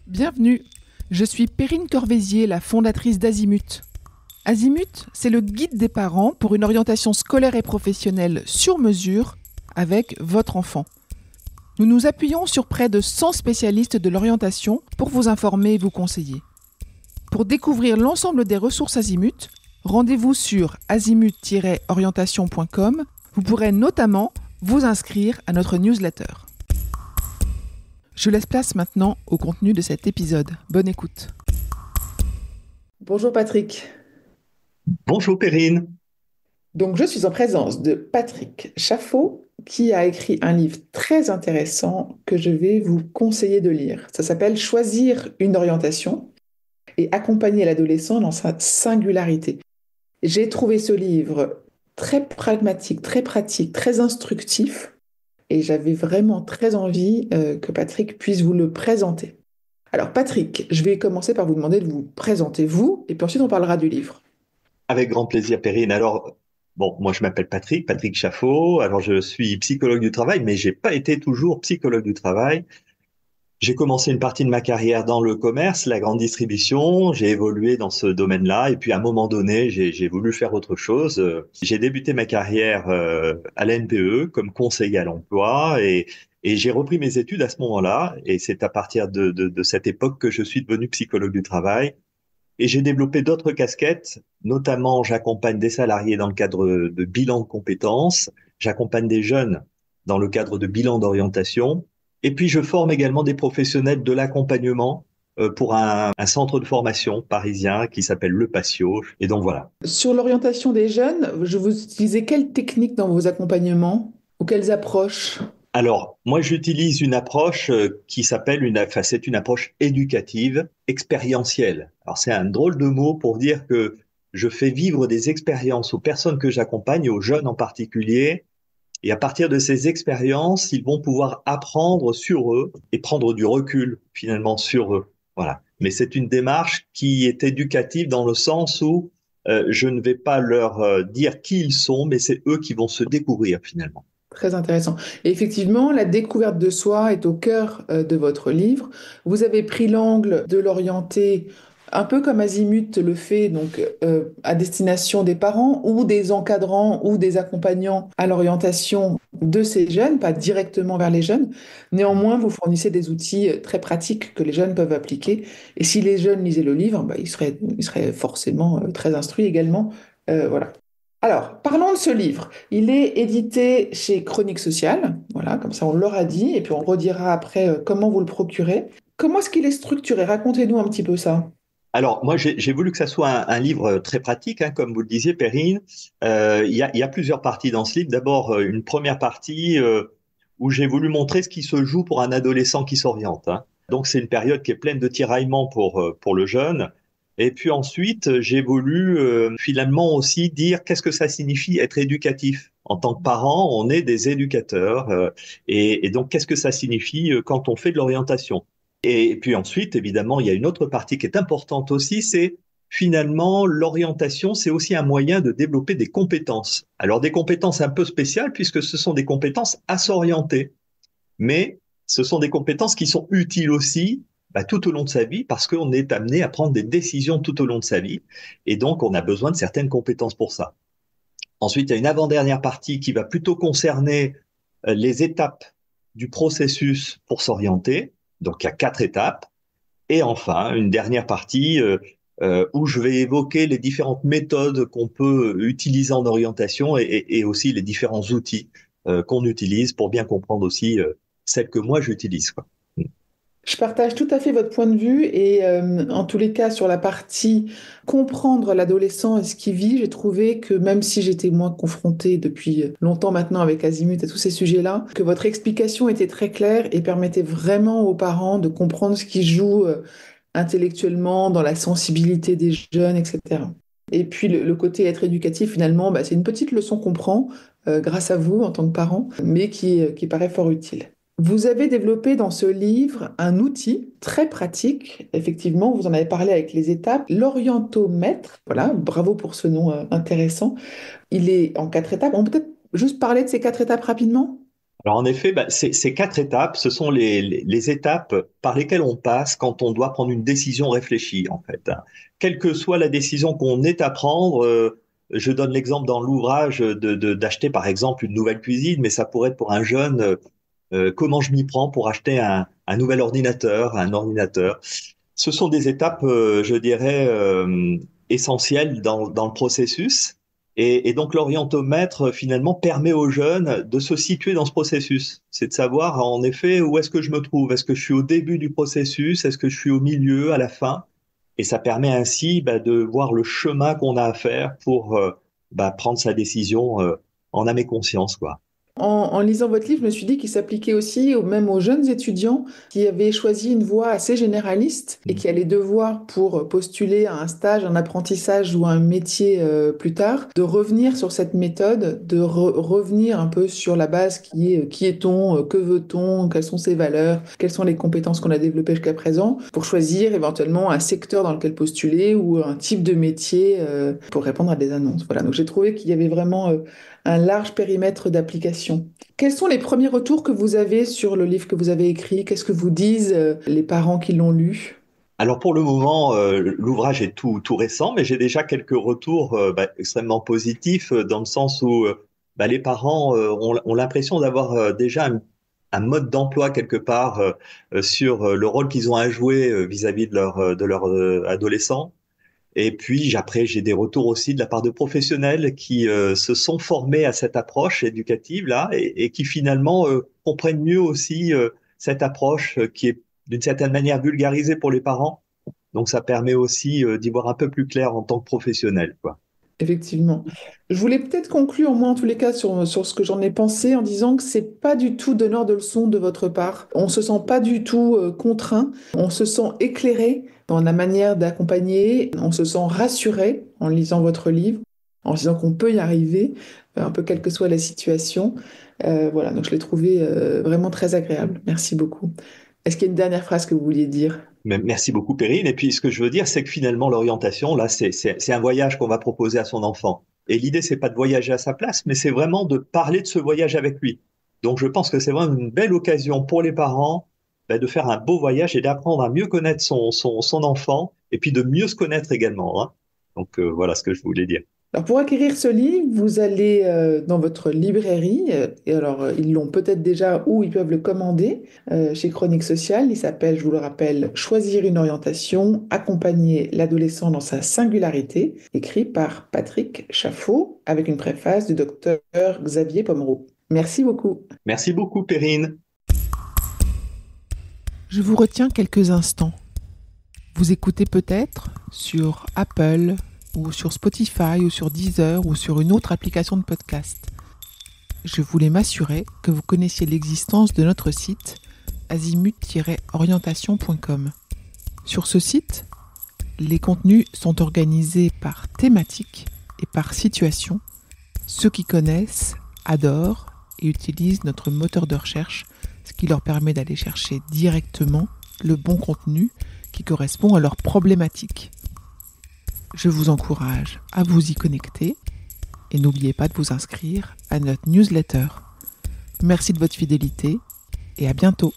Bienvenue, je suis Perrine Corvézier, la fondatrice d'Azimut. Azimut, c'est le guide des parents pour une orientation scolaire et professionnelle sur mesure avec votre enfant. Nous nous appuyons sur près de 100 spécialistes de l'orientation pour vous informer et vous conseiller. Pour découvrir l'ensemble des ressources Azimut, rendez-vous sur azimut-orientation.com. Vous pourrez notamment vous inscrire à notre newsletter. Je laisse place maintenant au contenu de cet épisode. Bonne écoute. Bonjour Patrick. Bonjour Perrine. Donc je suis en présence de Patrick Chaffot qui a écrit un livre très intéressant que je vais vous conseiller de lire. Ça s'appelle Choisir une orientation et accompagner l'adolescent dans sa singularité. J'ai trouvé ce livre très pragmatique, très pratique, très instructif et j'avais vraiment très envie que Patrick puisse vous le présenter. Alors Patrick, je vais commencer par vous demander de vous présenter vous et puis ensuite on parlera du livre. Avec grand plaisir Perrine. Alors, bon, moi je m'appelle Patrick Chaffot. Alors je suis psychologue du travail, mais j'ai pas été toujours psychologue du travail. J'ai commencé une partie de ma carrière dans le commerce, la grande distribution. J'ai évolué dans ce domaine-là. Et puis à un moment donné, j'ai voulu faire autre chose. J'ai débuté ma carrière à la NPE comme conseiller à l'emploi et j'ai repris mes études à ce moment-là. Et c'est à partir de cette époque que je suis devenu psychologue du travail. Et j'ai développé d'autres casquettes, notamment j'accompagne des salariés dans le cadre de bilan de compétences, j'accompagne des jeunes dans le cadre de bilan d'orientation, et puis je forme également des professionnels de l'accompagnement pour un centre de formation parisien qui s'appelle Le Patio. Et donc voilà. Sur l'orientation des jeunes, je vous utilisez quelles techniques dans vos accompagnements ou quelles approches? Alors, moi, j'utilise une approche qui s'appelle enfin, c'est une approche éducative, expérientielle. Alors, c'est un drôle de mot pour dire que je fais vivre des expériences aux personnes que j'accompagne, aux jeunes en particulier, et à partir de ces expériences, ils vont pouvoir apprendre sur eux et prendre du recul finalement sur eux. Voilà. Mais c'est une démarche qui est éducative dans le sens où je ne vais pas leur dire qui ils sont, mais c'est eux qui vont se découvrir finalement. Très intéressant. Et effectivement, la découverte de soi est au cœur de votre livre. Vous avez pris l'angle de l'orienter un peu comme Azimut le fait, donc à destination des parents ou des encadrants ou des accompagnants à l'orientation de ces jeunes, pas directement vers les jeunes. Néanmoins, vous fournissez des outils très pratiques que les jeunes peuvent appliquer. Et si les jeunes lisaient le livre, bah, ils seraient forcément très instruits également. Voilà. Alors, parlons de ce livre. Il est édité chez Chronique Sociale, voilà, comme ça on l'aura dit, et puis on redira après comment vous le procurez. Comment est-ce qu'il est structuré? Racontez-nous un petit peu ça. Alors, moi, j'ai voulu que ça soit un livre très pratique, hein, comme vous le disiez, Perrine. Il y a plusieurs parties dans ce livre. D'abord, une première partie où j'ai voulu montrer ce qui se joue pour un adolescent qui s'oriente, hein. Donc, c'est une période qui est pleine de tiraillements pour le jeune. Et puis ensuite, j'ai voulu finalement aussi dire qu'est-ce que ça signifie être éducatif. En tant que parent, on est des éducateurs. Et donc, qu'est-ce que ça signifie quand on fait de l'orientation? Et puis ensuite, évidemment, il y a une autre partie qui est importante aussi, c'est finalement l'orientation, c'est aussi un moyen de développer des compétences. Alors des compétences un peu spéciales puisque ce sont des compétences à s'orienter, mais ce sont des compétences qui sont utiles aussi tout au long de sa vie parce qu'on est amené à prendre des décisions tout au long de sa vie et donc on a besoin de certaines compétences pour ça. Ensuite, il y a une avant-dernière partie qui va plutôt concerner les étapes du processus pour s'orienter. Donc, il y a 4 étapes. Et enfin, une dernière partie où je vais évoquer les différentes méthodes qu'on peut utiliser en orientation et aussi les différents outils qu'on utilise pour bien comprendre aussi celles que moi j'utilise, quoi. Je partage tout à fait votre point de vue et en tous les cas sur la partie comprendre l'adolescent et ce qu'il vit, j'ai trouvé que même si j'étais moins confrontée depuis longtemps maintenant avec Azimut et tous ces sujets-là, que votre explication était très claire et permettait vraiment aux parents de comprendre ce qui joue intellectuellement dans la sensibilité des jeunes, etc. Et puis le côté être éducatif, finalement, bah, c'est une petite leçon qu'on prend grâce à vous en tant que parent, mais qui paraît fort utile. Vous avez développé dans ce livre un outil très pratique, effectivement, vous en avez parlé avec les étapes, l'orientomètre. Voilà, bravo pour ce nom intéressant. Il est en 4 étapes. On peut peut-être juste parler de ces 4 étapes rapidement? Alors en effet, ces 4 étapes, ce sont les étapes par lesquelles on passe quand on doit prendre une décision réfléchie, en fait, hein. Quelle que soit la décision qu'on ait à prendre, je donne l'exemple dans l'ouvrage d'acheter par exemple une nouvelle cuisine, mais ça pourrait être pour un jeune, comment je m'y prends pour acheter un nouvel ordinateur, un ordinateur. Ce sont des étapes, je dirais, essentielles dans le processus. Et donc l'orientomètre, finalement, permet aux jeunes de se situer dans ce processus. C'est de savoir, en effet, où est-ce que je me trouve. Est-ce que je suis au début du processus? Est-ce que je suis au milieu, à la fin? Et ça permet ainsi de voir le chemin qu'on a à faire pour prendre sa décision en âme et conscience, quoi. En lisant votre livre, je me suis dit qu'il s'appliquait aussi même aux jeunes étudiants qui avaient choisi une voie assez généraliste et qui allaient devoir, pour postuler à un stage, un apprentissage ou un métier plus tard, de revenir sur cette méthode, de revenir un peu sur la base qui est-on, que veut-on, quelles sont ses valeurs, quelles sont les compétences qu'on a développées jusqu'à présent, pour choisir éventuellement un secteur dans lequel postuler ou un type de métier pour répondre à des annonces. Voilà, donc j'ai trouvé qu'il y avait vraiment un large périmètre d'application. Quels sont les premiers retours que vous avez sur le livre que vous avez écrit? Qu'est-ce que vous disent les parents qui l'ont lu? Alors pour le moment, l'ouvrage est tout récent, mais j'ai déjà quelques retours extrêmement positifs dans le sens où les parents ont l'impression d'avoir déjà un mode d'emploi quelque part sur le rôle qu'ils ont à jouer vis-à-vis de leur adolescent. Et puis après, j'ai des retours aussi de la part de professionnels qui se sont formés à cette approche éducative là et qui finalement comprennent mieux aussi cette approche qui est d'une certaine manière vulgarisée pour les parents. Donc ça permet aussi d'y voir un peu plus clair en tant que professionnel, quoi. Effectivement. Je voulais peut-être conclure, moi en tous les cas, sur ce que j'en ai pensé en disant que c'est pas du tout donneur de leçons de votre part. On se sent pas du tout contraint, on se sent éclairé dans la manière d'accompagner, on se sent rassuré en lisant votre livre, en se disant qu'on peut y arriver, un peu quelle que soit la situation. Voilà, donc je l'ai trouvé vraiment très agréable. Merci beaucoup. Est-ce qu'il y a une dernière phrase que vous vouliez dire? Merci beaucoup, Perrine. Et puis, ce que je veux dire, c'est que finalement, l'orientation, là, c'est un voyage qu'on va proposer à son enfant. Et l'idée, c'est pas de voyager à sa place, mais c'est vraiment de parler de ce voyage avec lui. Donc, je pense que c'est vraiment une belle occasion pour les parents de faire un beau voyage et d'apprendre à mieux connaître son enfant et puis de mieux se connaître également, hein. Donc, voilà ce que je voulais dire. Alors pour acquérir ce livre, vous allez dans votre librairie, et alors ils l'ont peut-être déjà ou ils peuvent le commander chez Chronique Sociale. Il s'appelle, je vous le rappelle, Choisir une orientation, accompagner l'adolescent dans sa singularité, écrit par Patrick Chaffot avec une préface du docteur Xavier Pomereau. Merci beaucoup. Merci beaucoup, Perrine. Je vous retiens quelques instants. Vous écoutez peut-être sur Apple, ou sur Spotify, ou sur Deezer, ou sur une autre application de podcast. Je voulais m'assurer que vous connaissiez l'existence de notre site azimut-orientation.com. Sur ce site, les contenus sont organisés par thématique et par situation. Ceux qui connaissent adorent et utilisent notre moteur de recherche, ce qui leur permet d'aller chercher directement le bon contenu qui correspond à leur problématique. Je vous encourage à vous y connecter et n'oubliez pas de vous inscrire à notre newsletter. Merci de votre fidélité et à bientôt.